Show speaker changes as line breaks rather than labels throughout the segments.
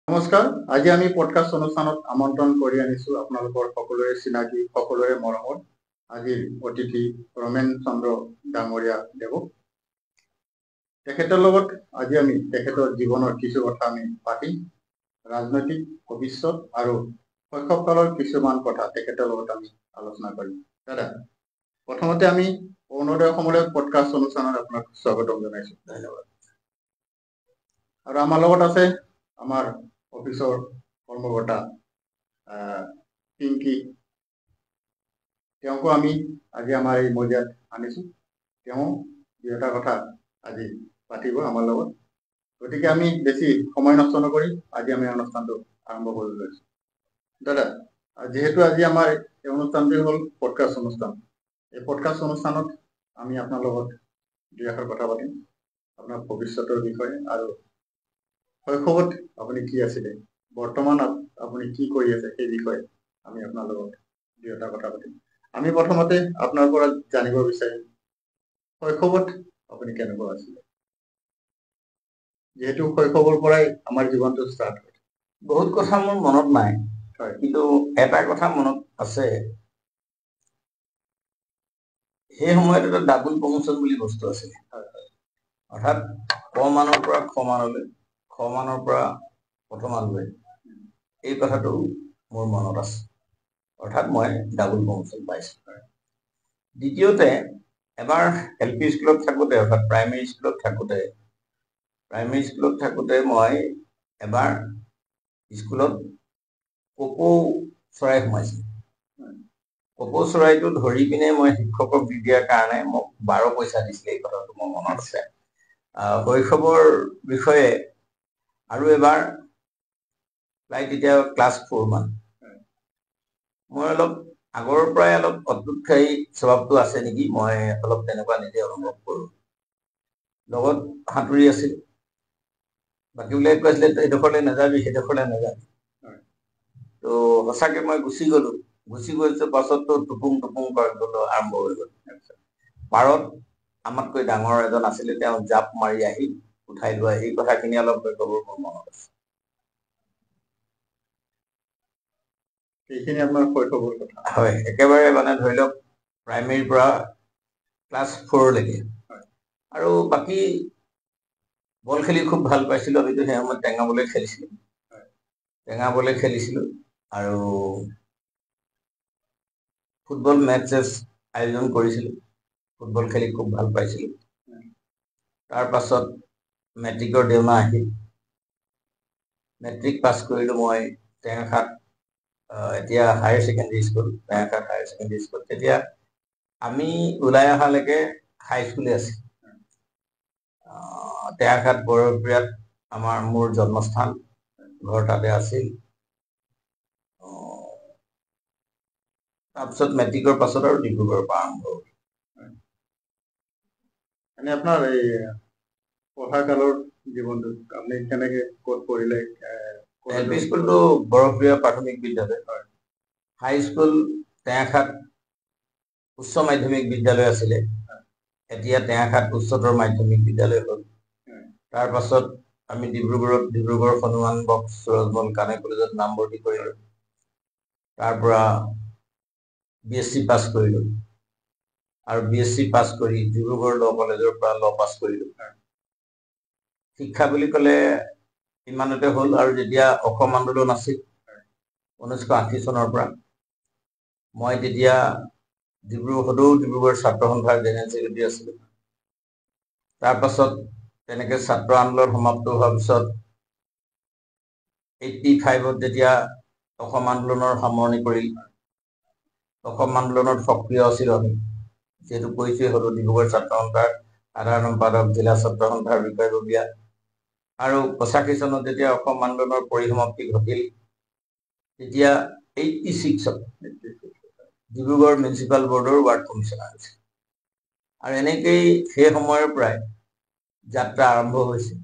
নমস্কাৰ। আজি আমি পডকাষ্ট অনুষ্ঠানত আমন্ত্ৰণ কৰি আনিছো আপোনালোকৰ সকলোৰে চিনাকি সকলোৰে মৰমৰ আজিৰ অতিথি ৰমেন চন্দ্ৰ ডাঙৰীয়া দেৱক। তেখেতৰ লগত আজি আমি তেখেতৰ জীৱনৰ কিছু কথা আমি পাতিম। ৰাজনৈতিক ভৱিষ্যত আৰু শৈশৱকালৰ কিছুমান কথা তেখেতৰ লগত আমি আলোচনা কৰিম। দাদা, প্ৰথমতে আমি অৰুণোদয় অসমলৈ পডকাষ্ট অনুষ্ঠানত আপোনাক স্বাগতম জনাইছো। ধন্যবাদ। আৰু আমাৰ লগত আছে আমাৰ অফিসৰ কৰ্মকৰ্তা পিংকি। তেওঁকো আমি আজি আমাৰ এই মজিয়াত আনিছো। তেওঁ দুটা কথা আজি পাতিব আমাৰ লগত। গতিকে আমি বেছি সময় নষ্ট নকৰি আজি আমি অনুষ্ঠানটো আৰম্ভ কৰিব লৈছো। দাদা, যিহেতু আজি আমাৰ এই অনুষ্ঠানটোৱে হ'ল পডকাষ্ট অনুষ্ঠান, এই পডকাষ্ট অনুষ্ঠানত আমি আপোনাৰ লগত দুই এষাৰ কথা পাতিম আপোনাৰ ভৱিষ্যতৰ বিষয়ে আৰু শৈশৱত আপুনি কি আছিলে, বৰ্তমান আপুনি কি কৰি আছে সেই বিষয়ে আমি আপোনাৰ লগত দুই এটা কথা পাতিম। আমি প্ৰথমতে আপোনাৰ পৰা জানিব বিচাৰিম শৈশৱত আপুনি কেনেকুৱা আছিলে, যিহেতু শৈশৱৰ পৰাই আমাৰ জীৱনটো ষ্টাৰ্ট হয়।
বহুত কথা মোৰ মনত নাই,
হয়,
কিন্তু এটা কথা মনত আছে। সেই সময়ত এটা ডাবুল প্ৰমোচন বুলি বস্তু আছিলে। অৰ্থাৎ ক মানৰ পৰা খ মানলৈ, খ মানৰ পৰা প্ৰথমালৈ, এই কথাটো মোৰ মনত আছে। অৰ্থাৎ মই ডাবুল প্ৰমোচন পাইছো। দ্বিতীয়তে এবাৰ LP স্কুলত থাকোঁতে, অৰ্থাৎ প্ৰাইমেৰী স্কুলত থাকোঁতে মই এবাৰ স্কুলত কপৌ চৰাই সোমাইছিল। কপৌ চৰাইটো ধৰি পিনে মই শিক্ষকক দি দিয়াৰ কাৰণে মোক 12 পইচা দিছিলে। এই কথাটো মোৰ মনত আছে। শৈশৱৰ বিষয়ে আৰু এবাৰ প্ৰায় তেতিয়া ক্লাছ 4 মান, মই অলপ আগৰ পৰাই অলপ অদ্ভুতকাৰী স্বভাৱটো আছে নেকি, মই অলপ তেনেকুৱা নিজে অনুভৱ কৰোঁ। লগত সাঁতুৰি আছিল, বাকীবিলাকে কৈছিলে এইডোখৰলৈ নাযাবি, সেইডোখৰলৈ নাযাবি। তো সঁচাকে মই গুচি গৈছো। পাছততো টুপুং গলো আৰম্ভ হৈ গ'ল। পাৰত আমাতকৈ ডাঙৰ এজন আছিলে, তেওঁ জাপ মাৰি আহি উঠাই লোৱা, এই কথাখিনি অলপ শৈশৱৰ মোৰ মনত আছে।
এইখিনি আপোনাৰ শৈশৱৰ কথা।
হয়, একেবাৰে মানে ধৰি লওক প্ৰাইমেৰীৰ পৰা ক্লাছ 4 লৈকে। আৰু বাকী বল খেলি খুব ভাল পাইছিলো। আমিতো সেই সময়ত টেঙা বলে খেলিছিলো আৰু ফুটবল মেটচেছ আয়োজন কৰিছিলো। ফুটবল খেলি খুব ভাল পাইছিলো। তাৰ পাছত মেট্ৰিকৰ দেওনা আহিল। মেট্ৰিক পাছ কৰিলো মই টেঙাখাত, এতিয়া higher secondary school, Tengakhat higher secondary school. তেতিয়া আমি ওলাই অহালৈকে হাইস্কুলে আছিল। টেঙাখাত বৰবিৰাত মোৰ জন্মস্থান, ঘৰ তাতে আছিল। তাৰপিছত মেট্ৰিকৰ পাছত আৰু ডিব্ৰুগড়ৰ পৰা আৰম্ভ হ'ল।
এনে আপোনাৰ এই পঢ়া কালৰ জীৱনটো আপুনি কেনেকে ক'ত পঢ়িলে?
LP স্কুলটো বৰবিৰা প্ৰাথমিক বিদ্যালয়, হাইস্কুল টেঙাখাত উচ্চ মাধ্যমিক বিদ্যালয় আছিলে, এতিয়া টেঙাখাত উচ্চতৰ মাধ্যমিক বিদ্যালয় হ'ল। তাৰ পাছত আমি ডিব্ৰুগড় হনুমান বক্স সুৰজমল কানে কলেজত নামভৰ্তি কৰিলো। তাৰ পৰা BSc পাছ কৰিলো আৰু BSc পাছ কৰি ডিব্ৰুগড় ল কলেজৰ পৰা ল পাছ কৰিলো। শিক্ষা বুলি ক'লে ইমানতে হ'ল। আৰু যেতিয়া অসম আন্দোলন আছিল 1980 চনৰ পৰা, মই তেতিয়া ডিব্ৰুগড় ছাত্ৰ সন্থাৰ জেনেৰেল ছেক্ৰেটাৰী আছিলো। তাৰ পাছত তেনেকে ছাত্ৰ আন্দোলন সমাপ্ত হোৱাৰ পিছত 85ত যেতিয়া অসম আন্দোলনৰ সামৰণি পৰিল, অসম আন্দোলনত সক্ৰিয় আছিলো আমি। যিহেতু কৈছোৱে হলো ডিব্ৰুগড় ছাত্ৰ সন্থাৰ সাধাৰণ সম্পাদক, জিলা ছাত্ৰ সন্থাৰ বিষয়ববীয়া। আৰু 85 চনত যেতিয়া অসম আন্দোলনৰ পৰিসমাপ্তি ঘটিল, তেতিয়া 86ত ডিব্ৰুগড় মিউনিচিপাল বৰ্ডৰ ৱাৰ্ড কমিশ্যনাৰ হৈছে। আৰু এনেকেই সেই সময়ৰ পৰাই যাত্ৰা আৰম্ভ হৈছিল।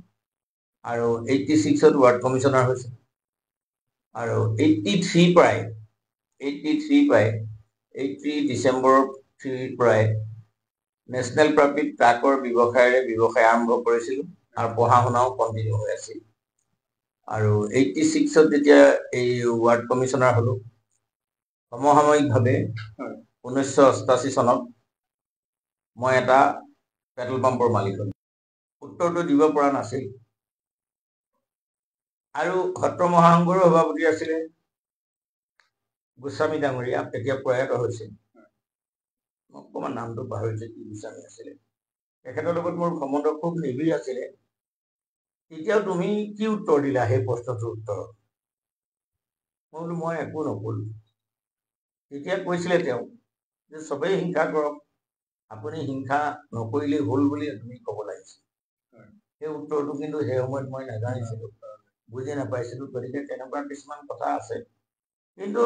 আৰু 86ত ৱাৰ্ড কমিশ্যনাৰ হৈছে। আৰু 83 ডিচেম্বৰ 3 পৰাই নেশ্যনেল প্ৰাফিট ট্ৰাকৰ ব্যৱসায় আৰম্ভ কৰিছিলো আৰু পঢ়া শুনাও কণ্টিনিউ হৈ আছিল। আৰু 86ত যেতিয়া এই ৱাৰ্ড কমিশ্যনাৰ হ'লো, সমসাময়িকভাৱে 1988 চনত মই এটা পেট্ৰল পাম্পৰ মালিক হ'লো। উত্তৰটো দিব পৰা নাছিল। আৰু সত্ৰ মহাসংঘৰো সভাপতি আছিলে গোস্বামী ডাঙৰীয়া, তেতিয়া প্ৰয়াত হৈছে, অকণমান নামটো পাহৰিছে, কি গোস্বামী আছিলে। তেখেতৰ লগত মোৰ সম্বন্ধ খুব নিবিড় আছিলে। তেতিয়াও তুমি কি উত্তৰ দিলা সেই প্ৰশ্নটোৰ উত্তৰত? মই বোলো মই একো নকলো। তেতিয়া কৈছিলে তেওঁ যে চবেই হিংসা কৰক, আপুনি হিংসা নকৰিলেই হ'ল বুলি তুমি ক'ব লাগিছিল। সেই উত্তৰটো কিন্তু সেই সময়ত মই নাজানিছিলো, বুজি নাপাইছিলো। গতিকে তেনেকুৱা কিছুমান কথা আছে। কিন্তু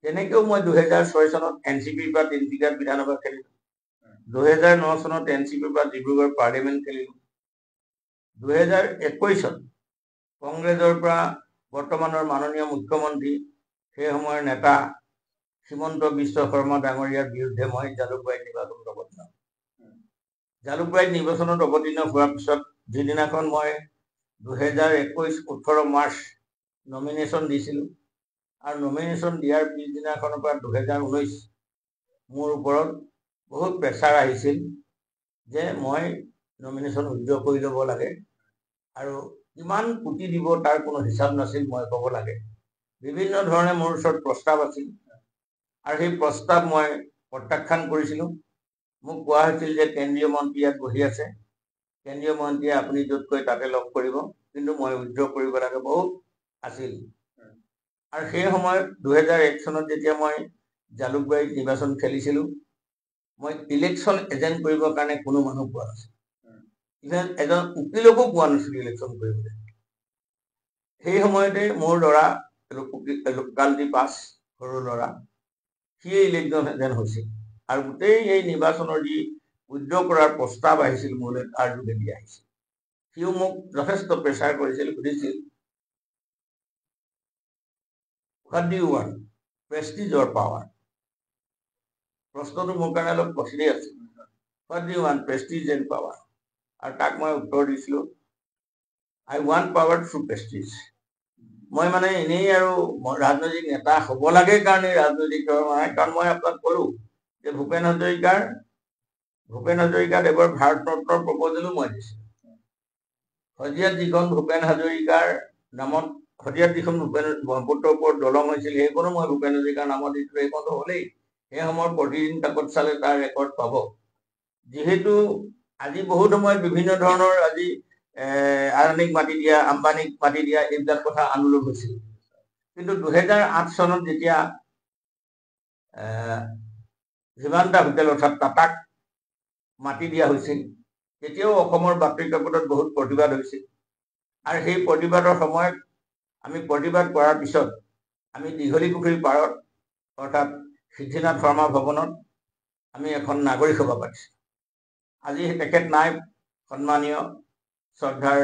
তেনেকেও মই 2006 চনত NCPৰ পৰা তিনিচুকীয়াত বিধানসভা খেলিলো। 2009 চনত NCPৰ পৰা ডিব্ৰুগড় পাৰ্লিমেণ্ট খেলিলো। 2021 কংগ্ৰেছৰ পৰা বৰ্তমানৰ মাননীয় মুখ্যমন্ত্ৰী, সেই সময়ৰ নেতা হিমন্ত বিশ্ব শৰ্মা ডাঙৰীয়াৰ বিৰুদ্ধে মই জালুকবাৰীত নিৰ্বাচনত অৱতীৰ্ণ। জালুকবাৰীত নিৰ্বাচনত অৱতীৰ্ণ হোৱাৰ পিছত যিদিনাখন মই 2021 18 মাৰ্চ নমিনেশ্যন দিছিলোঁ, আৰু নমিনেশ্যন দিয়াৰ পিছদিনাখনৰ পৰা 2019 মোৰ ওপৰত বহুত প্ৰেছাৰ আহিছিল যে মই নমিনেশ্যন উইথড্ৰ কৰি ল'ব লাগে, আৰু কিমান কোটি দিব তাৰ কোনো হিচাপ নাছিল, মই ক'ব লাগে। বিভিন্ন ধৰণে মোৰ ওচৰত প্ৰস্তাৱ আছিল, আৰু সেই প্ৰস্তাৱ মই প্ৰত্যাখ্যান কৰিছিলোঁ। মোক কোৱা হৈছিল যে কেন্দ্ৰীয় মন্ত্ৰী ইয়াত বহি আছে, কেন্দ্ৰীয় মন্ত্ৰীয়ে আপুনি য'ত কয় তাতে লগ কৰিব, কিন্তু মই উইথড্ৰ কৰিব লাগে, বহুত আছিল। আৰু সেই সময়ত 2001 চনত যেতিয়া মই জালুকবাৰীত নিৰ্বাচন খেলিছিলোঁ, মই ইলেকশ্যন এজেণ্ট কৰিবৰ কাৰণে কোনো মানুহ পোৱা নাছিল। ইভেন এজন উকিলকো পোৱা নাছিল ইলেকশ্যন কৰিবলৈ। সেই সময়তে মোৰ ল'ৰা লোকালিটি পাছ, সৰু ল'ৰা, সিয়ে ইলেকশ্যন এজেণ্ট হৈছিল। আৰু গোটেই এই নিৰ্বাচনৰ যি উইথড্ৰ কৰাৰ প্ৰস্তাৱ আহিছিল মোলৈ, তাৰ যোগেদি আহিছিল। সিও মোক যথেষ্ট প্ৰেছাৰ কৰিছিল, সুধিছিল what do you want, prestige or power? প্ৰশ্নটো মোৰ কাৰণে অলপ কঠিনেই আছিল। What do you want, prestige and power? আৰু তাক মই উত্তৰ দিছিলোঁ, I want power through prestige. মই মানে এনেই আৰু ৰাজনৈতিক নেতা হ'ব লাগে কাৰণে ৰাজনৈতিক নহয়, কাৰণ মই আপোনাক ক'লো যে ভূপেন হাজৰিকাদেৱৰ ভাৰত ৰত্নৰ প্ৰপ'জেলো মই দিছিলোঁ। শদিয়াত যিখন ভূপেন হাজৰিকাৰ নামত, শদিয়াত যিখন ভূপেন ব্ৰহ্মপুত্ৰৰ ওপৰত দলং হৈছিল, সেইখনো মই ভূপেন হাজৰিকাৰ নামত দিছিলোঁ। সেইখনতো হ'লেই, সেই সময়ৰ প্ৰতিদিন কাকত চালে তাৰ ৰেকৰ্ড পাব। যিহেতু আজি বহুত সময়ত বিভিন্ন ধৰণৰ আজি আদানীক মাতি দিয়া, আম্বানীক মাতি দিয়া, এইবিলাক কথা আন্দোলন হৈছিল। কিন্তু 2008 চনত যেতিয়া ভিভান্তা হোটেল অৰ্থাৎ টাটাক মাতি দিয়া হৈছিল, তেতিয়াও অসমৰ বাতৰি কাকতত বহুত প্ৰতিবাদ হৈছিল। আৰু সেই প্ৰতিবাদৰ সময়ত আমি প্ৰতিবাদ কৰাৰ পিছত আমি দীঘলী পুখুৰীৰ পাৰত অৰ্থাৎ সিদ্ধিনাথ শৰ্মা ভৱনত আমি এখন নাগৰিক সভা পাতিছোঁ। আজি তেখেত নাই, সন্মানীয় শ্ৰদ্ধাৰ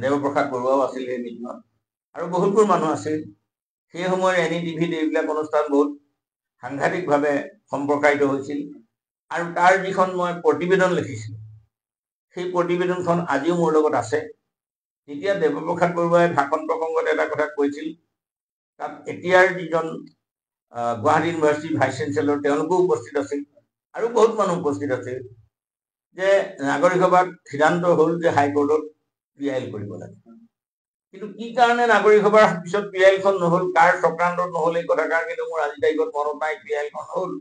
দেৱপ্ৰসাদ বৰুৱাও আছিল সেই মিটিঙত, আৰু বহুতবোৰ মানুহ আছিল। সেই সময়ৰ NETV-ত এইবিলাক অনুষ্ঠান বহুত সাংঘাতিকভাৱে সম্প্ৰসাৰিত হৈছিল। আৰু তাৰ যিখন মই প্ৰতিবেদন লিখিছিলোঁ, সেই প্ৰতিবেদনখন আজিও মোৰ লগত আছে। তেতিয়া দেৱপ্ৰসাদ বৰুৱাই ভাষণ প্ৰসংগত এটা কথা কৈছিল, তাত এতিয়াৰ যিজন গুৱাহাটী ইউনিভাৰ্চিটিৰ ভাইচ চেঞ্চেলৰ, তেওঁলোকো উপস্থিত আছিল, আৰু বহুত মানুহ উপস্থিত আছিল, যে নাগৰিক সভাত সিদ্ধান্ত হ'ল যে হাইকোৰ্টত PIL কৰিব লাগে। কিন্তু কি কাৰণে নাগৰিক সভাৰ পিছত PILখন নহ'ল, কাৰ চক্ৰান্তত নহ'ল, এই কথাষাৰ কিন্তু মোৰ আজি তাৰিখত মনত নাই। PILখন হ'ল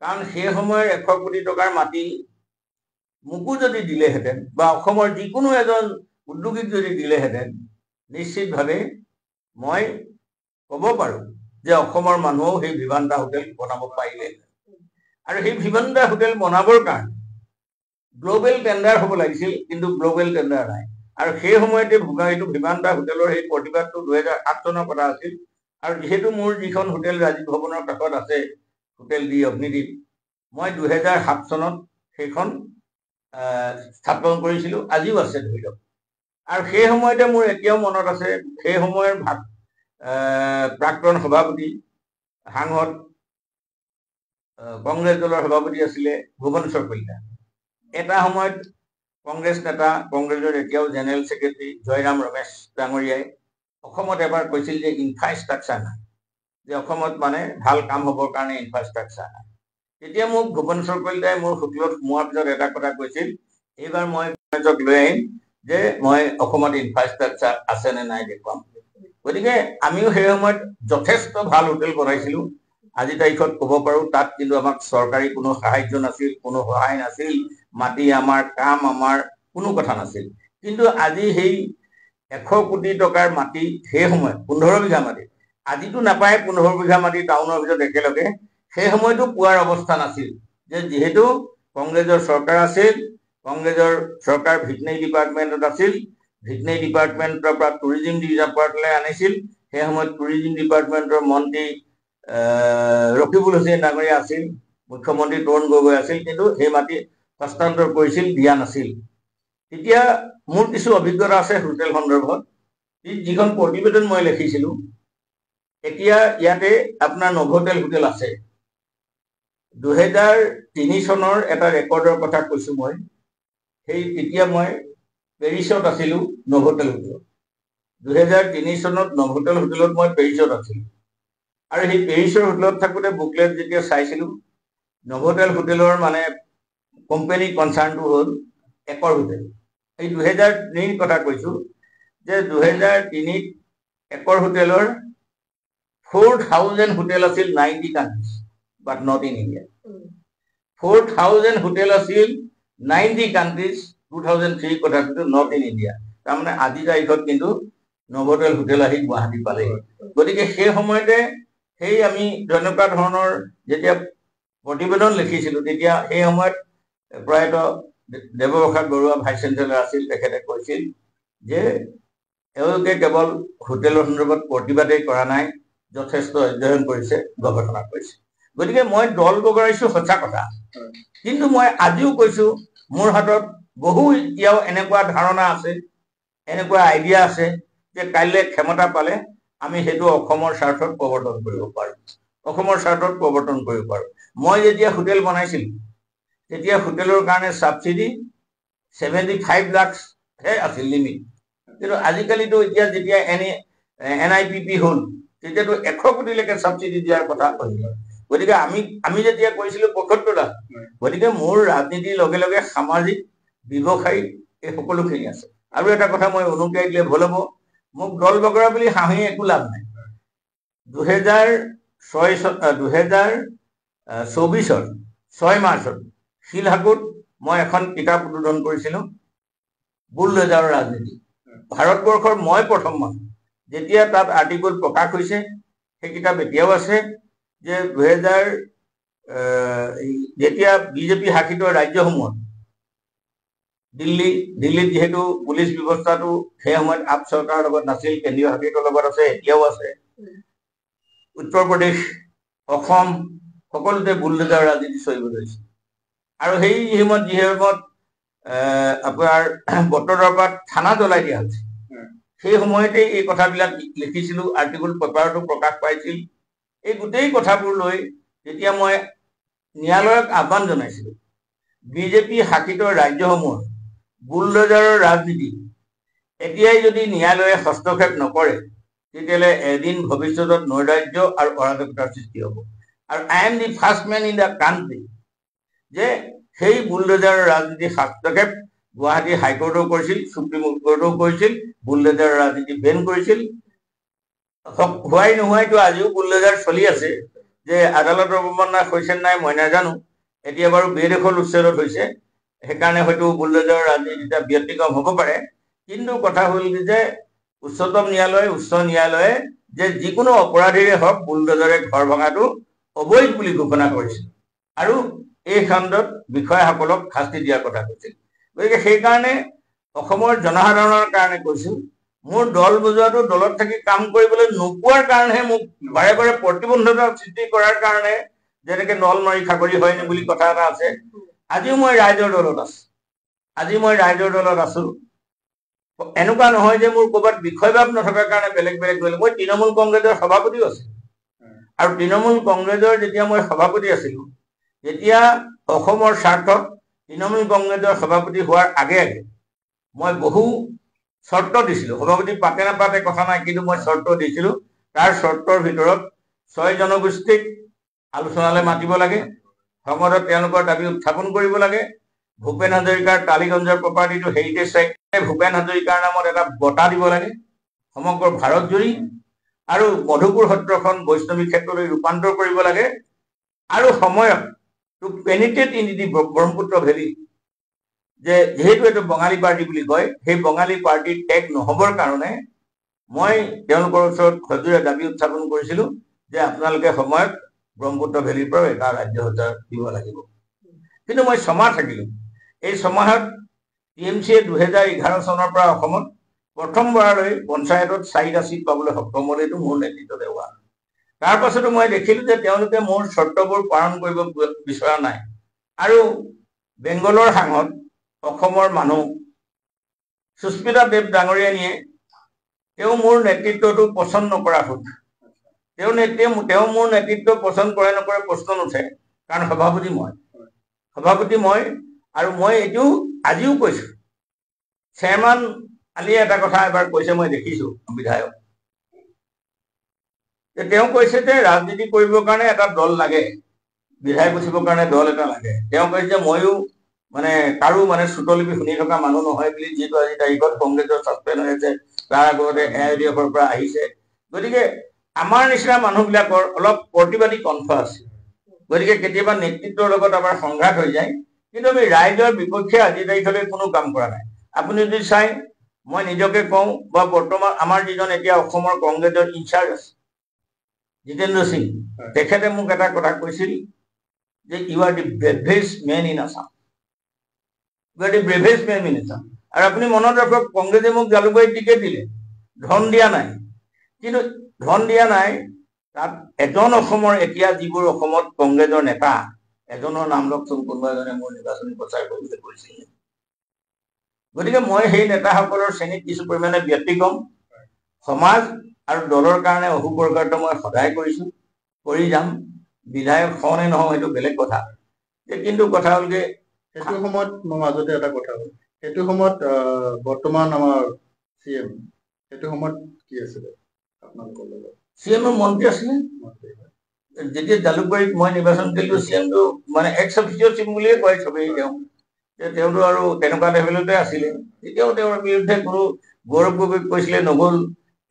কাৰণ সেই সময়ৰ 100 কোটি টকাৰ মাটি মোকো যদি দিলেহেঁতেন, বা অসমৰ যিকোনো এজন উদ্যোগীক যদি দিলেহেঁতেন, নিশ্চিতভাৱে মই ক'ব পাৰোঁ যে অসমৰ মানুহেও সেই ভিভান্তা হোটেল বনাব পাৰিলে। আৰু সেই ভিভান্তা হোটেল বনাবৰ কাৰণে গ্ল'বেল টেণ্ডাৰ হ'ব লাগিছিল, কিন্তু গ্ল'বেল টেণ্ডাৰ নাই। আৰু সেই সময়তে এইটো ভিভান্তা হোটেলৰ সেই প্ৰতিবাদটো 2008 চনৰ কথা আছিল। আৰু যিহেতু মোৰ যিখন হোটেল ৰাজীৱ ভৱনৰ কাষত আছে, হোটেল দি অগ্নিদ্বীপ, মই 2007 চনত সেইখন স্থাপন কৰিছিলোঁ, আজিও আছে ধৰি লওক। আৰু সেই সময়তে মোৰ এতিয়াও মনত আছে, সেই সময়ৰ প্ৰাক্তন সভাপতি, সাংসদ, কংগ্ৰেছ দলৰ সভাপতি আছিলে ভুৱনেশ্বৰ কলিতা। এটা সময়ত কংগ্ৰেছ নেতা, কংগ্ৰেছৰ এতিয়াও জেনেৰেল ছেক্ৰেটাৰী জয়ৰাম ৰমেশ ডাঙৰীয়াই অসমত এবাৰ কৈছিল যে ইনফ্ৰাষ্ট্ৰাকচাৰ নাই, যে অসমত মানে ভাল কাম হ'বৰ কাৰণে ইনফ্ৰাষ্ট্ৰাকচাৰ নাই। তেতিয়া মোক ভূৱনেশ্বৰ কলিতাই মোৰ হোটেলত সোমোৱাৰ পিছত এটা কথা কৈছিল, এইবাৰ মই কংগ্ৰেছক লৈ আহিম যে মই অসমত ইনফ্ৰাষ্ট্ৰাকচাৰ আছে নে নাই দেখুৱাম। গতিকে আমিও সেই সময়ত যথেষ্ট ভাল হোটেল বনাইছিলো। আজি তাৰিখত ক'ব পাৰো তাত কিন্তু আমাক চৰকাৰী কোনো সাহায্য নাছিল, কোনো সহায় নাছিল, মাটি আমাৰ, কাম আমাৰ, কোনো কথা নাছিল। কিন্তু আজি সেই 100 কোটি টকাৰ মাটি সেই সময়ত 15 বিঘা মাটি, আজিতো নাপায় 15 বিঘা মাটি টাউনৰ ভিতৰত একেলগে, সেই সময়তো পোৱাৰ অৱস্থা নাছিল। যে যিহেতু কংগ্ৰেছৰ চৰকাৰ আছিল, কংগ্ৰেছৰ চৰকাৰ ভিটনেৰী ডিপাৰ্টমেণ্টত আছিল, ভিটনেৰী ডিপাৰ্টমেণ্টৰ পৰা টুৰিজিম ডিপাৰ্টমেণ্টলৈ আনিছিল। সেই সময়ত টুৰিজিম ডিপাৰ্টমেণ্টৰ মন্ত্ৰী ৰকিবুল হুছেইন ডাঙৰীয়া আছিল, মুখ্যমন্ত্ৰী তৰুণ গগৈ আছিল, কিন্তু সেই মাটি হস্তান্তৰ কৰিছিল, দিয়া নাছিল। তেতিয়া মোৰ কিছু অভিজ্ঞতা আছে হোটেল সন্দৰ্ভত। যিখন প্ৰতিবেদন মই লিখিছিলো, এতিয়া ইয়াতে আপোনাৰ নভোটেল হোটেল আছে। 2003 চনৰ এটা ৰেকৰ্ডৰ কথা কৈছো মই। সেই তেতিয়া মই পেৰিছত আছিলো নভোটেল হোটেলত। 2003 চনত নভোটেল হোটেলত মই পেৰিছত আছিলো। আৰু সেই পেৰিছৰ হোটেলত থাকোঁতে বুকলেট যেতিয়া চাইছিলো, নভোটেল হোটেলৰ মানে কোম্পানী কনচাৰ্ণটো হ'ল একৰ হোটেল। এই 2003 কথা কৈছো যে 2003 একৰ হোটেলৰ 4000 হোটেল আছিল 90 countries, but not in India. 4000 hotel আছিল 90 কাণ্ট্ৰিজ 2003 কথা কৈছো, নট ইন ইণ্ডিয়া। তাৰমানে আজি তাৰিখত কিন্তু নভোটেল হোটেল আহি গুৱাহাটী পালেহি। গতিকে সেই সময়তে সেই আমি তেনেকুৱা ধৰণৰ যেতিয়া প্ৰতিবেদন লিখিছিলো, তেতিয়া সেই সময়ত প্ৰয়াত দেৱপ্ৰসাদ বৰুৱা ভাইচ চেঞ্চেলৰ আছিল। তেখেতে কৈছিল যে এওঁলোকে কেৱল হোটেলৰ সন্দৰ্ভত প্ৰতিবাদেই কৰা নাই, যথেষ্ট অধ্যয়ন কৰিছে, গৱেষণা কৰিছে। গতিকে মই দল বগৰাইছো সঁচা কথা, কিন্তু মই আজিও কৈছো মোৰ হাতত বহু এতিয়াও এনেকুৱা ধাৰণা আছে, এনেকুৱা আইডিয়া আছে যে কাইলৈ ক্ষমতা পালে আমি সেইটো অসমৰ স্বাৰ্থত প্ৰৱৰ্তন কৰিব পাৰো, অসমৰ স্বাৰ্থত প্ৰৱৰ্তন কৰিব পাৰো। মই যেতিয়া হোটেল বনাইছিলো, তেতিয়া হোটেলৰ কাৰণে ছাবচিডি 75 লাখহে আছিল লিমিট। কিন্তু আজিকালিতো এতিয়া যেতিয়া NIPP হ'ল, তেতিয়াতো 100 কোটিলৈকে ছাবচিডি দিয়াৰ কথা কৈছিল। গতিকে আমি যেতিয়া কৈছিলো 75 লাখ, গতিকে মোৰ ৰাজনীতিৰ লগে লগে সামাজিক, ব্যৱসায়িক এই সকলোখিনি আছে। আৰু এটা কথা মই অনুপ্ৰায় দিলে ভুল হ'ব, মোক দল বগৰা বুলি হাঁহি একো লাভ নাই। 2024 6 মাৰ্চত শিলহাকুত মই এখন কিতাপ উদ্বোধন কৰিছিলো, বুলডোজাৰৰ ৰাজনীতি। ভাৰতবৰ্ষৰ মই প্ৰথম মানুহ যেতিয়া তাত আৰ্টিকল প্ৰকাশ হৈছে, সেই কিতাপ এতিয়াও আছে, যে যেতিয়া বিজেপি শাসিত ৰাজ্যসমূহত দিল্লীত যিহেতু পুলিচ ব্যৱস্থাটো সেই সময়ত আপ চৰকাৰৰ লগত নাছিল, কেন্দ্ৰীয় শাসিতৰ লগত আছে, এতিয়াও আছে। উত্তৰ প্ৰদেশ, অসম সকলোতে বুলডোজাৰ ৰাজনীতি চলিব ধৰিছে। আৰু সেই সময়ত আপোনাৰ বতৰ দৰবাৰত থানা জ্বলাই দিয়া হৈছে। সেই সময়তে এই কথাবিলাক লিখিছিলো, আৰ্টিকল পেপাৰটো প্ৰকাশ পাইছিল। এই গোটেই কথাবোৰ লৈ যেতিয়া মই ন্যায়ালয়ক আহ্বান জনাইছিলো, বিজেপি শাসিত ৰাজ্যসমূহৰ বুলডোজাৰৰ ৰাজনীতি এতিয়াই যদি ন্যায়ালয়ে হস্তক্ষেপ নকৰে, তেতিয়াহ'লে এদিন ভৱিষ্যতত নৈৰাজ্য আৰু অৰাজকতাৰ সৃষ্টি হ'ব। আৰু I am the first man in the country যে সেই বুলডোজাৰৰ ৰাজনীতি হস্তক্ষেপ গুৱাহাটী হাইকোৰ্টেও কৰিছিল, সুপ্ৰিম কোৰ্টেও কৰিছিল, বুলডোজাৰৰ ৰাজনীতি বেন কৰিছিল। হোৱাই নোহোৱাইতো আজিও বুলডোজাৰ চলি আছে। যে আদালতৰ অৱমাননা হৈছে নাই মই নাজানো, এতিয়া বাৰু বেদখল উচ্ছেদত হৈছে, সেইকাৰণে হয়তো বুলডোজাৰৰ ৰাজনীতিটা ব্যতিক্ৰম হ'ব পাৰে। কিন্তু কথা হ'ল যে উচ্চতম ন্যায়ালয়, উচ্চ ন্যায়ালয়ে যে যিকোনো অপৰাধীৰে হওক বুলডোজাৰে ঘৰ ভঙাটো অবৈধ বুলি ঘোষণা কৰিছিল আৰু এই খণ্ডত বিষয়াসকলক শাস্তি দিয়াৰ কথা কৈছিল। গতিকে সেইকাৰণে অসমৰ জনসাধাৰণৰ কাৰণে কৈছো, মোৰ দল বুজোৱাটো দলত থাকি কাম কৰিবলৈ নোপোৱাৰ কাৰণেহে মোক বাৰে বাৰে প্ৰতিবন্ধকতা সৃষ্টি কৰাৰ কাৰণে, যেনেকে নল মাৰি খাগৰি হয়নি বুলি কথা এটা আছে। আজিও মই ৰাইজৰ দলত আছো। এনেকুৱা নহয় যে মোৰ ক'ৰবাত বিষয়ভাৱ নথকাৰ কাৰণে বেলেগ কৰিলো। মই তৃণমূল কংগ্ৰেছৰ সভাপতিও আছিলো, আৰু তৃণমূল কংগ্ৰেছৰ যেতিয়া মই সভাপতি আছিলো, তেতিয়া অসমৰ স্বাৰ্থত তৃণমূল কংগ্ৰেছৰ সভাপতি হোৱাৰ আগে আগে মই বহু চৰ্ত দিছিলোঁ। সভাপতি পাতে নাপাতে কথা নাই, কিন্তু মই চৰ্ত দিছিলোঁ। তাৰ চৰ্তৰ ভিতৰত 6 জনগোষ্ঠীক আলোচনালৈ মাতিব লাগে, সংসদত তেওঁলোকৰ দাবী উত্থাপন কৰিব লাগে, ভূপেন হাজৰিকাৰ টালিগঞ্জৰ প্ৰপাৰ্টিটো হেৰিটেজ চাইট, ভূপেন হাজৰিকাৰ নামত এটা বঁটা দিব লাগে সমগ্ৰ ভাৰত জুৰি, আৰু মধুপুৰ সত্ৰখন বৈষ্ণৱী ক্ষেত্ৰলৈ ৰূপান্তৰ কৰিব লাগে, আৰু সময়ত to penetrate in the Brahmaputra valley, যে যিহেতু এইটো বঙালী পাৰ্টি বুলি কয়, সেই বঙালী পাৰ্টিৰ টেগ নহবৰ কাৰণে মই তেওঁলোকৰ ওচৰত সজোৰে দাবী উত্থাপন কৰিছিলোঁ যে আপোনালোকে সময়ত ব্ৰহ্মপুত্ৰ ভেলীৰ পৰা এটা ৰাজ্য সজ্জা দিব লাগিব। কিন্তু মই ছমাহ থাকিলোঁ। এই ছমাহত TMCয়ে 2011 চনৰ পৰা অসমত প্ৰথমবাৰলৈ পঞ্চায়তত 4টা চিট পাবলৈ সক্ষম হ'ল। এইটো মোৰ নেতৃত্বতে হোৱা। তাৰ পাছতো মই দেখিলোঁ যে তেওঁলোকে মোৰ চৰ্তবোৰ পালন কৰিব বিচৰা নাই, আৰু বেংগলৰ সাংসদ, অসমৰ মানুহ সুস্মিতা দেৱ ডাঙৰীয়ানীয়ে তেওঁ মোৰ নেতৃত্বটো পচন্দ নকৰা হ'ল। তেওঁ মোৰ নেতৃত্ব পচন্দ কৰে নকৰে প্ৰশ্ন নুঠে, কাৰণ সভাপতি মই, আৰু মই এইটো আজিও কৈছোঁ। চেয়াৰমান আলিয়ে এটা কথা এবাৰ কৈছে, মই দেখিছোঁ বিধায়ক, তেওঁ কৈছে যে ৰাজনীতি কৰিবৰ কাৰণে এটা দল লাগে, বিধায়ক উঠিবৰ কাৰণে দল এটা লাগে। তেওঁ কৈছে যে ময়ো কাৰো চুটলিপি শুনি থকা মানুহ নহয় বুলি, যিহেতু আজি তাৰিখত কংগ্ৰেছৰ ছাছপেণ্ড হৈ আছে, তাৰ আগতে AIUDFৰ পৰা আহিছে। গতিকে আমাৰ নিচিনা মানুহবিলাকৰ অলপ প্ৰতিবাদী কণ্ঠ আছে। গতিকে কেতিয়াবা নেতৃত্বৰ লগত আমাৰ সংঘাত হৈ যায়, কিন্তু আমি ৰাইজৰ বিপক্ষে আজি তাৰিখলৈ কোনো কাম কৰা নাই। আপুনি যদি চাই, মই নিজকে কওঁ, বা বৰ্তমান আমাৰ যিজন এতিয়া অসমৰ কংগ্ৰেছৰ ইনচাৰ্জ আছে জিতেন্দ্ৰ সিং, তেখেতে মোক এটা কথা কৈছিল যে you are the bravest men in Assam, আৰু আপুনি মনত ৰাখক, কংগ্ৰেছে মোক জালুকবাৰীত টিকেট দিলে, ধন দিয়া নাই। কিন্তু ধন দিয়া নাই, তাত এজন অসমৰ এতিয়া যিবোৰ অসমত কংগ্ৰেছৰ নেতা, এজনৰ নাম লওকচোন, কোনোবা এজনে মোৰ নিৰ্বাচনী প্ৰচাৰ কৰিবলৈ কৈছিল। গতিকে মই সেই নেতাসকলৰ শ্ৰেণীত কিছু পৰিমাণে ব্যতিক্ৰম, সমাজ আৰু দলৰ কাৰণে অহুবৰ্গাত মই সদায় কৰিছোঁ, কৰি যাম। বিধায়ক হওঁ নে নহওঁ সেইটো বেলেগ কথা, কিন্তু কথা হ'ল যে
সেইটো সময়ত মোৰ মাজতে এটা কথা হ'ল, সেইটো সময়ত বৰ্তমান আমাৰ CM সেইটো সময়ত কি আছিলে আপোনালোকৰ লগত?
CMৰ মন্ত্ৰী আছিলে। যেতিয়া জালুকবাৰীত মই নিৰ্বাচন কৰিলোঁ, CMটো এক্স অফিচিয়েল চিম বুলিয়ে কয় চবেই। তেওঁতো আৰু তেনেকুৱা লেভেলতে আছিলে। তেতিয়াও তেওঁৰ বিৰুদ্ধে কোনো গৌৰৱ গগৈক কৈছিলে, নগ'ল।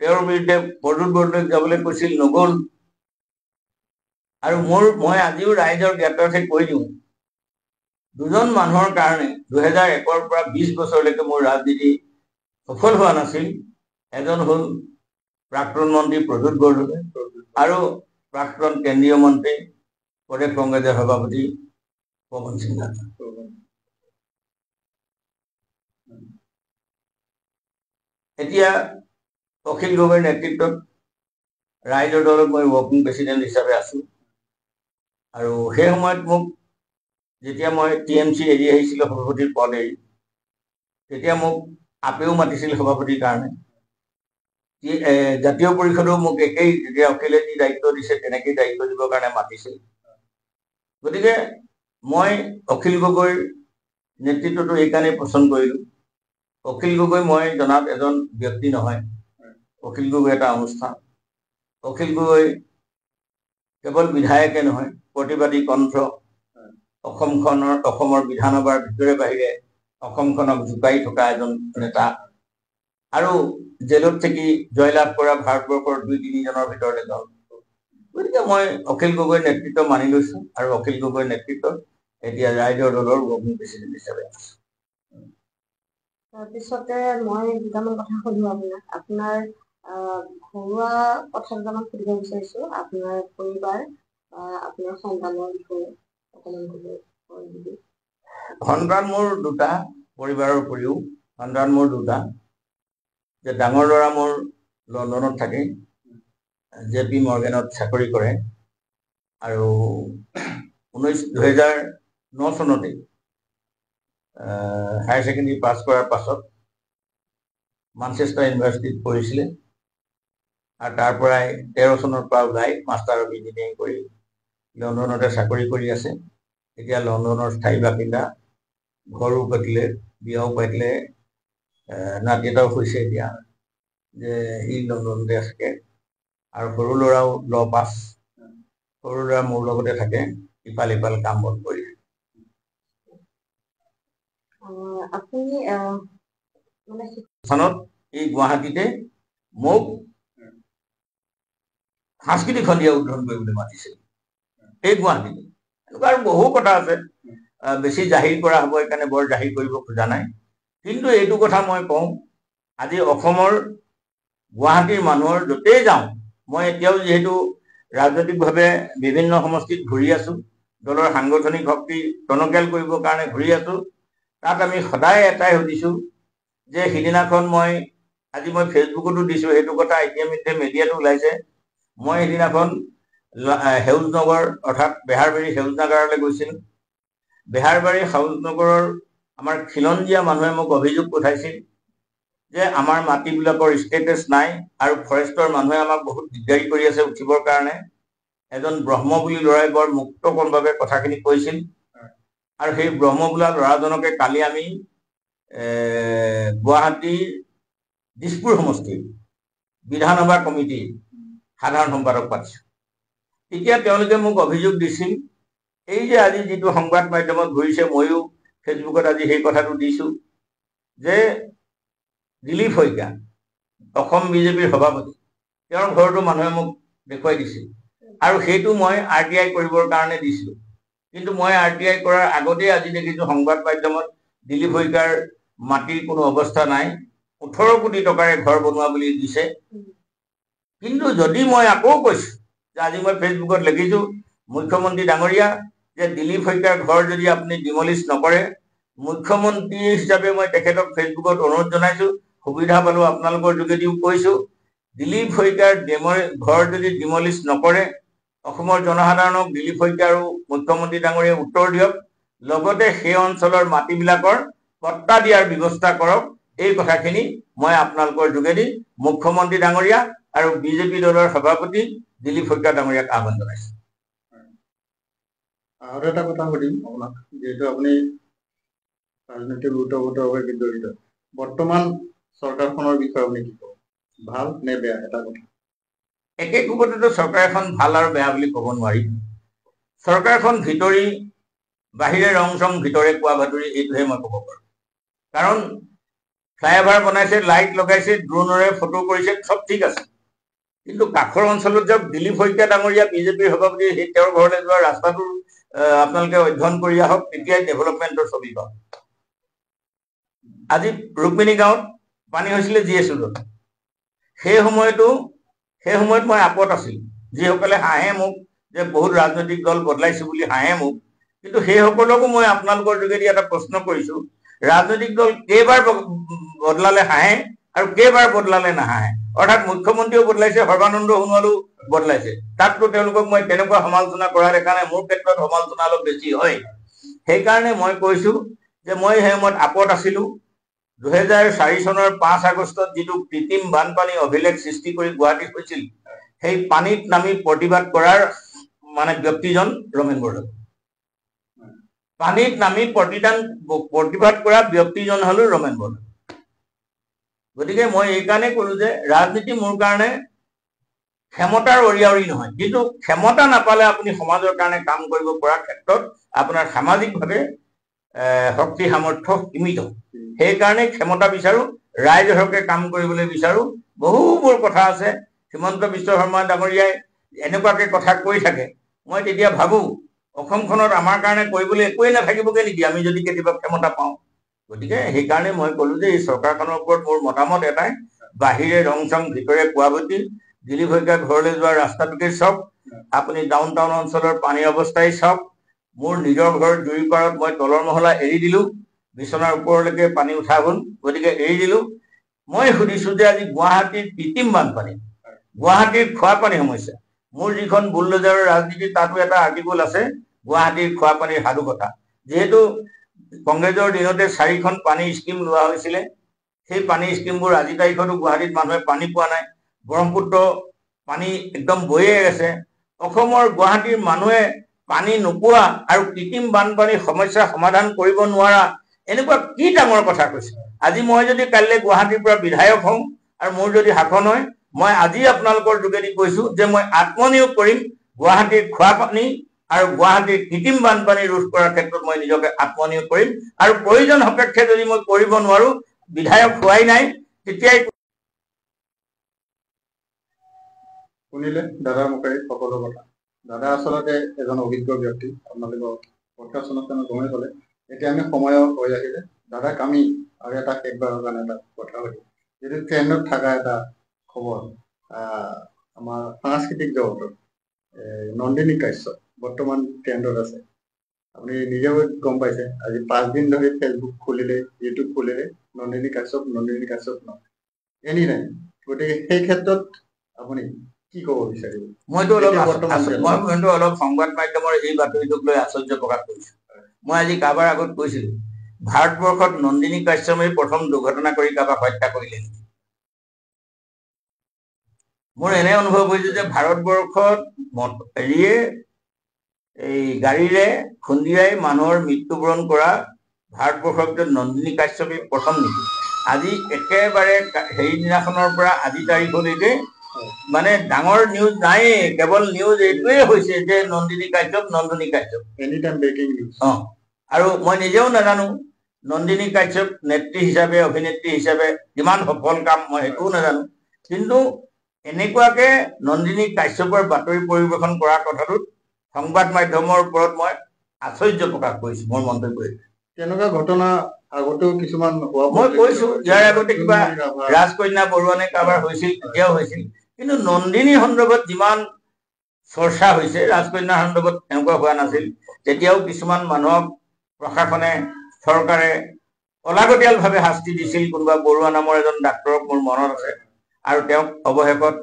তেওঁৰ বিৰুদ্ধে প্ৰদ্যুৎ বৰদলৈক যাবলৈ কৈছিল, নগ'ল। আৰু মই আজিও ৰাইজৰ জ্ঞাতাৰ্থে কৈ দিওঁ, দুজন মানুহৰ কাৰণে 2001ৰ পৰা 20 বছৰলৈকে মোৰ ৰাজনীতি সফল হোৱা নাছিল। এজন হ'ল প্ৰাক্তন মন্ত্ৰী প্ৰদ্যুৎ বৰদলৈ, আৰু প্ৰাক্তন কেন্দ্ৰীয় মন্ত্ৰী প্ৰদেশ কংগ্ৰেছৰ সভাপতি পৱন সিংহ। এতিয়া অখিল গগৈৰ নেতৃত্বত ৰাইজৰ দলত মই ৱৰ্কিং প্ৰেচিডেণ্ট হিচাপে আছোঁ। আৰু সেই সময়ত মোক যেতিয়া মই TMC এৰি আহিছিলোঁ, সভাপতিৰ পদ এৰি, তেতিয়া মোক আপেও মাতিছিল সভাপতিৰ কাৰণে। জাতীয় পৰিষদেও মোক একেই, যেতিয়া অখিলে যি দায়িত্ব দিছে তেনেকেই দায়িত্ব দিবৰ কাৰণে মাতিছিল। গতিকে মই অখিল গগৈৰ নেতৃত্বটো এইকাৰণেই পচন্দ কৰিলোঁ। অখিল গগৈ মই জনাত এজন ব্যক্তি নহয়, অখিল গগৈ এটা অনুষ্ঠান। অখিল গগৈ কেৱল বিধায়কে নহয়, প্ৰতিবাদী কণ্ঠ, অসমৰ বিধানসভাৰ ভিতৰে বাহিৰে অসমখনক জোকাৰি থকা এজন নেতা, আৰু জেলত থাকি জয়লাভ কৰা ভাৰতবৰ্ষৰ 2-3 জনৰ ভিতৰত এজন। গতিকে মই অখিল গগৈৰ নেতৃত্ব মানি লৈছোঁ, আৰু অখিল গগৈৰ নেতৃত্বত এতিয়া ৰাইজৰ দলৰ ৱৰ্কিং প্ৰেচিডেণ্ট হিচাপে আছোঁ।
তাৰপিছতে মই দুটামান কথা সুধো আপোনাক। আপোনাৰ ঘৰুৱা কথা দুটামান সুধিব বিচাৰিছোঁ, আপোনাৰ পৰিবাৰ, আপোনাৰ সন্তানৰ বিষয়ে অকণমান ক'ব।
সন্তান মোৰ দুটা, পৰিবাৰৰ উপৰিও সন্তান মোৰ দুটা। যে ডাঙৰ ল'ৰা মোৰ লণ্ডনত থাকে, JP মৰ্গেনত চাকৰি কৰে, আৰু 2009 চনতে হায়াৰ ছেকেণ্ডেৰী পাছ কৰাৰ পাছত মানচেষ্টাৰ ইউনিভাৰ্চিটিত পঢ়িছিলে, আৰু তাৰ পৰাই 13 চনৰ পৰা ওলাই মাষ্টাৰ অফ ইঞ্জিনিয়াৰিং কৰি লণ্ডনতে চাকৰি কৰি আছে। এতিয়া লণ্ডনৰ স্থায়ী বাসিন্দা, ঘৰো পাতিলে, বিয়াও পাতিলে, নাতি এটাও হৈছে এতিয়া, যে সি লণ্ডনতে থাকে। আৰু সৰু ল'ৰাও ল' পাছ, সৰু ল'ৰা মোৰ লগতে থাকে, ইফাল ইফাল কাম বন কৰি।
আপুনি মানে
স্থানত এই গুৱাহাটীতে মোক সাংস্কৃতিক সন্ধিয়া উদ্বোধন কৰিবলৈ মাতিছিল, এই গুৱাহাটীতে। এনেকুৱা আৰু বহু কথা আছে, বেছি জাহিৰ কৰা হ'ব, সেইকাৰণে বৰ জাহিৰ কৰিব খোজা নাই। কিন্তু এইটো কথা মই কওঁ, আজি অসমৰ গুৱাহাটীৰ মানুহৰ য'তেই যাওঁ, মই এতিয়াও যিহেতু ৰাজনৈতিকভাৱে বিভিন্ন সমষ্টিত ঘূৰি আছো, দলৰ সাংগঠনিক শক্তি টনকিয়াল কৰিবৰ কাৰণে ঘূৰি আছো, তাত আমি সদায় এটাই সুধিছো যে সিদিনাখন আজি মই ফেচবুকতো দিছো, সেইটো কথা ইতিমধ্যে মিডিয়াতো ওলাইছে। মই সেইদিনাখন সেউজনগৰ অৰ্থাৎ বেহাৰবাৰী সেউজনগৰলৈ গৈছিলোঁ। বেহাৰবাৰী সেউজনগৰৰ আমাৰ খিলঞ্জীয়া মানুহে মোক অভিযোগ পঠাইছিল যে আমাৰ মাটিবিলাকৰ ষ্টেটাছ নাই আৰু ফৰেষ্টৰ মানুহে আমাক বহুত দিগদাৰি কৰি আছে উঠিবৰ কাৰণে। এজন ব্ৰহ্ম বুলি ল'ৰাই বৰ মুক্তকণভাৱে কথাখিনি কৈছিল, আৰু সেই ব্ৰহ্ম বোলা ল'ৰাজনকে কালি আমি গুৱাহাটীৰ দিছপুৰ সমষ্টিৰ বিধানসভা কমিটিৰ সাধাৰণ সম্পাদক পাতিছো। তেতিয়া তেওঁলোকে মোক অভিযোগ দিছিল, এই যে আজি যিটো সংবাদ মাধ্যমত ঘূৰিছে, ময়ো ফেচবুকত আজি সেই কথাটো দিছো, যে দিলীপ শইকীয়া অসম বিজেপিৰ সভাপতি, তেওঁৰ ঘৰটো মানুহে মোক দেখুৱাই দিছিল, আৰু সেইটো মই RTI কৰিবৰ কাৰণে দিছিলো। কিন্তু মই RTI কৰাৰ আগতেই আজি দেখিছো সংবাদ মাধ্যমত দিলীপ শইকীয়াৰ মাটিৰ কোনো অৱস্থা নাই, 18 কোটি টকাৰে ঘৰ বনোৱা বুলি দিছে। কিন্তু যদি মই আকৌ কৈছো যে আজি মই ফেচবুকত লিখিছো, মুখ্যমন্ত্ৰী ডাঙৰীয়া, যে দিলীপ শইকীয়াৰ ঘৰ যদি আপুনি ডিমলিছ নকৰে, মুখ্যমন্ত্ৰী হিচাপে মই তেখেতক ফেচবুকত অনুৰোধ জনাইছো, সুবিধা পালো আপোনালোকৰ যোগেদিও কৈছো, দিলীপ শইকীয়াৰ ঘৰ যদি ডিমলিছ নকৰে, অসমৰ জনসাধাৰণক দিলীপ শইকীয়া আৰু মুখ্যমন্ত্ৰী ডাঙৰীয়াই উত্তৰ দিয়ক, লগতে সেই অঞ্চলৰ মাটিবিলাকৰ পট্টা দিয়াৰ ব্যৱস্থা কৰক। এই কথাখিনি মই আপোনালোকৰ যোগেদি মুখ্যমন্ত্ৰী ডাঙৰীয়া আৰু বিজেপি দলৰ সভাপতি দিলীপ শইকীয়া ডাঙৰীয়াক আহ্বান জনাইছো।
আৰু এটা কথা সুধিম আপোনাক, যিহেতু আপুনি ৰাজনীতিৰ ওতঃপ্ৰোতভাৱে জড়িত, বৰ্তমান চৰকাৰখনৰ বিষয়ে আপুনি কি ক'ব, ভাল নে বেয়া? এটা কথা
একে কোবতেতো চৰকাৰ এখন ভাল আৰু বেয়া বুলি ক'ব নোৱাৰি। চৰকাৰখন ভিতৰি বাহিৰে ৰং চং ভিতৰে কোৱা বাতৰি, এইটোহে মই ক'ব পাৰো। কাৰণ ফ্লাইঅভাৰ বনাইছে, লাইট লগাইছে, ড্ৰোনেৰে ফটো কৰিছে, চব ঠিক আছে, কিন্তু কাষৰ অঞ্চলত যাওক, দিলীপ শইকীয়া ডাঙৰীয়া বিজেপিৰ সভাপতি, সেই তেওঁৰ ঘৰলৈ যোৱা ৰাস্তাটো আপোনালোকে অধ্যয়ন কৰি আহক, তেতিয়াই ডেভেলপমেণ্টৰ ছবি পাব। আজি ৰুক্মিণী গাঁৱত পানী হৈছিলে GS ৰোডত, সেই সময়ত মই আপত আছিলো। যিসকলে হাঁহে মোক যে বহুত ৰাজনৈতিক দল বদলাইছো বুলি হাঁহে মোক, কিন্তু সেইসকলকো মই আপোনালোকৰ যোগেদি এটা প্ৰশ্ন কৰিছো, ৰাজনৈতিক দল কেইবাৰ বদলালে হাঁহে আৰু কেইবাৰ বদলালে নাহাঁহে? অৰ্থাৎ মুখ্যমন্ত্ৰীও বদলাইছে, সৰ্বানন্দ সোণোৱালো বদলাইছে, তাততো তেওঁলোকক মই তেনেকুৱা সমালোচনা কৰা দেখা নাই। মোৰ ক্ষেত্ৰত সমালোচনা অলপ বেছি হয়। সেইকাৰণে মই কৈছো যে মই সেই সময়ত আপত আছিলো। 2004 চনৰ 5 আগষ্টত যিটো কৃত্ৰিম বানপানী অভিলেখ সৃষ্টি কৰি গুৱাহাটীত হৈছিল, সেই পানীত নামি প্ৰতিবাদ কৰাৰ ব্যক্তিজন ৰমেন বৰদলৈ। পানীত নামি প্ৰতিবাদ কৰা ব্যক্তিজন হলো ৰমেন বৰদলৈ। গতিকে মই এইকাৰণে কলো যে ৰাজনীতি মোৰ কাৰণে ক্ষমতাৰ অৰিয়াউৰি নহয়, কিন্তু ক্ষমতা নাপালে আপুনি সমাজৰ কাৰণে কাম কৰিব পৰাৰ ক্ষেত্ৰত আপোনাৰ সামাজিকভাৱে শক্তি সামৰ্থ্য সীমিত। সেইকাৰণে ক্ষমতা বিচাৰো, ৰাইজৰ হকে কাম কৰিবলৈ বিচাৰো। বহুবোৰ কথা আছে, হিমন্ত বিশ্ব শৰ্মা ডাঙৰীয়াই এনেকুৱাকে কথা কৈ থাকে, মই তেতিয়া ভাবো অসমখনত আমাৰ কাৰণে কৰিবলৈ একোৱেই নাথাকিবগে নেকি আমি যদি কেতিয়াবা ক্ষমতা পাওঁ। গতিকে সেইকাৰণে মই কলো যে এই চৰকাৰখনৰ ওপৰত মোৰ মতামত এটাই, বাহিৰে ৰং চং ভিতৰে কোৱাবতী, দিলীপ শইকীয়া ঘৰলৈ যোৱা ৰাস্তাটোকে চাওক, আপুনি ডাউন টাউন অঞ্চলৰ পানীৰ অৱস্থাই চাওক। মোৰ নিজৰ ঘৰ জুৰিপাৰত মই তলৰ মহলা এৰি দিলো, বিচনাৰ ওপৰলৈকে পানী উঠা গ'ল, গতিকে এৰি দিলো। মই সুধিছো যে আজি গুৱাহাটীৰ কৃত্ৰিম বানপানী, গুৱাহাটীৰ খোৱাপানী সমস্যা, মোৰ যিখন বুলডোজাৰৰ ৰাজনীতি তাতো এটা আৰ্টিকল আছে গুৱাহাটীৰ খোৱাপানীৰ সাধুকথা। যিহেতু কংগ্ৰেছৰ দিনতে 4খন পানী স্কিম লোৱা হৈছিলে, সেই পানী স্কিমবোৰ আজি তাৰিখতো গুৱাহাটীত মানুহে পানী পোৱা নাই, ব্ৰহ্মপুত্ৰ পানী একদম বয়ে আছে। অসমৰ গুৱাহাটীৰ মানুহে পানী নোপোৱা আৰু কৃত্ৰিম বানপানীৰ সমস্যা সমাধান কৰিব নোৱাৰা এনেকুৱা কি ডাঙৰ কথা কৈছে? আজি মই যদি কাইলৈ গুৱাহাটীৰ পৰা বিধায়ক হওঁ আৰু মোৰ যদি শাসন হয়, মই আজি আপোনালোকৰ যোগেদি কৈছো যে মই আত্মনিয়োগ কৰিম গুৱাহাটীৰ খোৱা পানী আৰু গুৱাহাটীৰ কৃত্ৰিম বানপানী ৰোধ কৰাৰ ক্ষেত্ৰত মই নিজকে আত্মনিয়োগ কৰিম। আৰু প্ৰয়োজন সাপেক্ষে যদি মই কৰিব নোৱাৰো, বিধায়ক হোৱাই নাই, তেতিয়াই
শুনিলে দাদাৰ মুখেৰে সকলো কথা। দাদা আচলতে এজন অভিজ্ঞ ব্যক্তি, আপোনালোকৰ পডকাষ্ট অনুষ্ঠানত গমেই ক'লে। এতিয়া আমি সময় হৈ আহিলে, দাদাক আমি আৰু এটা শেষবাৰৰ কাৰণে এটা কথা সুধিম। যিটো ট্ৰেণ্ডত থকা এটা খবৰ, আমাৰ সাংস্কৃতিক জগতৰ নন্দিনী কাশ্যপ বৰ্তমান ট্ৰেণ্ডত আছে। আপুনি নিজেও গম পাইছে, আজি 5 দিন ধৰি ফেচবুক খুলিলে, ইউটিউব খুলিলে নন্দিনী কাশ্যপ ন এনি টাইম। গতিকে সেই ক্ষেত্ৰত আপুনি কি ক'ব বিচাৰিব?
মইতো অলপ সংবাদ মাধ্যমৰ এই বাতৰিটোক লৈ আশ্চৰ্য প্ৰকাশ কৰিছো। মই আজি কাৰোবাৰ আগত কৈছিলো, ভাৰতবৰ্ষত নন্দিনী কাশ্যপে প্ৰথম দুৰ্ঘটনা কৰি কাৰোবাক হত্যা কৰিলে। মোৰ এনে অনুভৱ হৈছে যে ভাৰতবৰ্ষত এই গাড়ীৰে খুন্দিয়াই মানুহৰ মৃত্যুবৰণ কৰা ভাৰতবৰ্ষৰ ভিতৰত নন্দিনী কাশ্যপে প্ৰথম নেকি? আজি একেবাৰে হেৰি দিনাখনৰ পৰা আজি তাৰিখলৈকে মানে ডাঙৰ নিউজ নাই, কেৱল নিউজ এইটোৱে হৈছে যে Nandini Kashyap.
Any time breaking news.
আৰু মই নিজেও নাজানো নন্দিনী কাশ্যপ নেত্ৰী হিচাপে, অভিনেত্ৰী হিচাপে কিমান সফল কাম, মই সেইটোও নাজানো। কিন্তু এনেকুৱাকে নন্দিনী কাশ্যপৰ বাতৰি পৰিৱেশন কৰা কথাটোত সংবাদ মাধ্যমৰ ওপৰত মই আশ্চৰ্য প্ৰকাশ কৰিছো, মোৰ মন্তব্য।
তেনেকুৱা ঘটনা আগতেও কিছুমান
মই কৈছো, ইয়াৰ আগতে কিবা ৰাজকন্যা বৰুৱানে কাৰোবাৰ হৈছিল, তেতিয়াও হৈছিল। কিন্তু নন্দিনীৰ সন্দৰ্ভত যিমান চৰ্চা হৈছে, ৰাজকন্যাৰ সন্দৰ্ভত এনেকুৱা হোৱা নাছিল। তেতিয়াও কিছুমান মানুহক প্ৰশাসনে, চৰকাৰে অলাগতিয়ালভাৱে শাস্তি দিছিল। কোনোবা বৰুৱা নামৰ এজন ডাক্তৰক মোৰ মনত আছে, আৰু তেওঁক অৱশেষত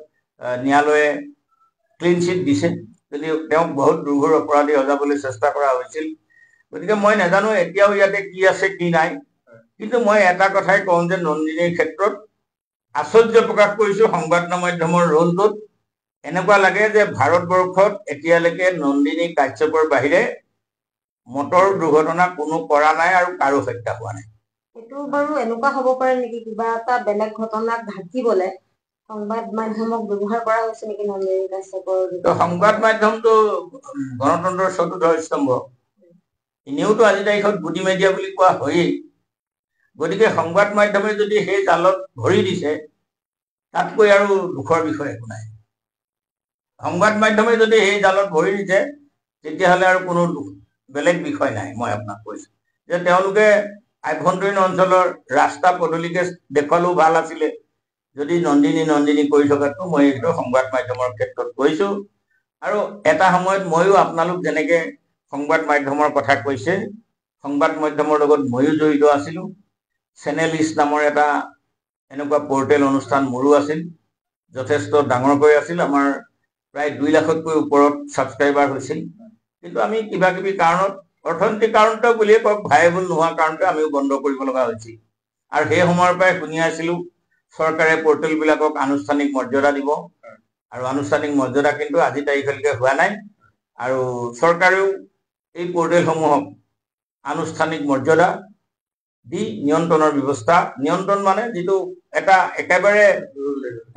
ন্যায়ালয়ে ক্লিন চিট দিছে, যদিও তেওঁক বহুত দুৰ্ঘৰ অপৰাধী সজাবলৈ চেষ্টা কৰা হৈছিল। গতিকে মই নাজানো এতিয়াও ইয়াতে কি আছে কি নাই, কিন্তু মই এটা কথাই কওঁ যে নন্দিনীৰ ক্ষেত্ৰত আশ্চৰ্য প্ৰকাশ কৰিছো সংবাদ মাধ্যমৰ ৰোলটোত। এনেকুৱা লাগে যে ভাৰতবৰ্ষত এতিয়ালৈকে নন্দিনী কাশ্যপৰ বাহিৰে মটৰ দুৰ্ঘটনা কোনো কৰা নাই আৰু কাৰো হত্যা হোৱা নাই।
এইটো বাৰু এনেকুৱা হ'ব পাৰে নেকি, কিবা এটা বেলেগ ঘটনাক ঢাকিবলে সংবাদ মাধ্যমক ব্যৱহাৰ কৰা হৈছে নেকি নন্দিনী কাশ্যপৰ?
সংবাদ মাধ্যমটো গণতন্ত্ৰৰ চতুৰ্থ স্তম্ভ। এনেওতো আজি তাৰিখত গুটি মেডিয়া বুলি কোৱা হয়েই। গতিকে সংবাদ মাধ্যমে যদি সেই জালত ভৰি দিছে, তাতকৈ আৰু দুখৰ বিষয় একো নাই। সংবাদ মাধ্যমে যদি সেই জালত ভৰি দিছে, তেতিয়াহ'লে আৰু কোনো বেলেগ বিষয় নাই। মই আপোনাক কৈছো যে তেওঁলোকে আভ্যন্তৰীণ অঞ্চলৰ ৰাস্তা পদূলিকে দেখুৱালেও ভাল আছিলে যদি নন্দিনী কৰি থকাটো। মই এইটো সংবাদ মাধ্যমৰ ক্ষেত্ৰত কৈছো। আৰু এটা সময়ত ময়ো আপোনালোক যেনেকে সংবাদ মাধ্যমৰ কথা কৈছে, সংবাদ মাধ্যমৰ লগত ময়ো জড়িত আছিলো। চেনেলিষ্ট নামৰ এটা এনেকুৱা পৰ্টেল অনুষ্ঠান মোৰো আছিল, যথেষ্ট ডাঙৰকৈ আছিল। আমাৰ প্ৰায় 2 লাখতকৈ ওপৰত ছাবস্ক্ৰাইবাৰ হৈছিল। কিন্তু আমি কিবা কিবি কাৰণত, অৰ্থনৈতিক কাৰণতে বুলিয়ে কওক, ভাইবল নোহোৱা কাৰণতে আমিও বন্ধ কৰিব লগা হৈছিল। আৰু সেই সময়ৰ পৰাই শুনি আছিলো চৰকাৰে পৰ্টেলবিলাকক আনুষ্ঠানিক মৰ্যাদা দিব, আৰু আনুষ্ঠানিক মৰ্যাদা কিন্তু আজি তাৰিখলৈকে হোৱা নাই। আৰু চৰকাৰেও এই পৰ্টেলসমূহক আনুষ্ঠানিক মৰ্যাদা দি নিয়ন্ত্ৰণৰ ব্যৱস্থা, নিয়ন্ত্ৰণ মানে যিটো এটা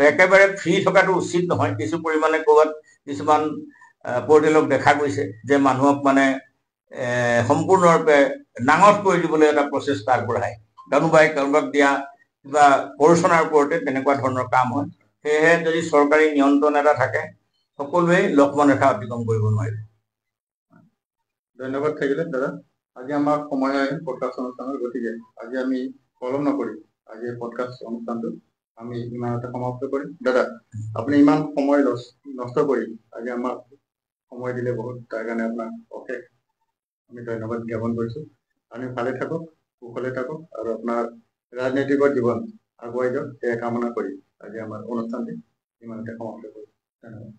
একেবাৰে ফ্ৰী থকাটো উচিত নহয়। কিছু পৰিমাণে ক'ৰবাত কিছুমান পৰ্টেলক দেখা গৈছে যে মানুহক মানে সম্পূৰ্ণৰূপে নাঙঠ কৰি দিবলৈ এটা প্ৰচেষ্টা আগবঢ়ায়, কোনোবাই কাৰোবাক দিয়া কিবা প্ৰৰোচনাৰ ওপৰতে তেনেকুৱা ধৰণৰ কাম হয়। সেয়েহে যদি চৰকাৰী নিয়ন্ত্ৰণ এটা থাকে, সকলোৱে লক্ষ্মণ ৰেখা অতিক্ৰম কৰিব নোৱাৰিব।
ধন্যবাদ থাকিলে দাদা। আজি আমাৰ সময় আহিল পডকাষ্ট অনুষ্ঠানৰ, গতিকে আজি আমি পলম নকৰি আজি পডকাষ্ট অনুষ্ঠানটো আমি ইমানতে সমাপ্ত কৰিম। দাদা, আপুনি ইমান সময় নষ্ট কৰি আজি আমাক সময় দিলে বহুত, তাৰ কাৰণে আপোনাক অশেষ আমি ধন্যবাদ জ্ঞাপন কৰিছো। আমি ভালে থাকক, কুশলে থাকক, আৰু আপোনাৰ ৰাজনৈতিকৰ জীৱন আগুৱাই যাওক, সেয়া কামনা কৰি আজি আমাৰ অনুষ্ঠানটি ইমানতে সমাপ্ত কৰিম। ধন্যবাদ।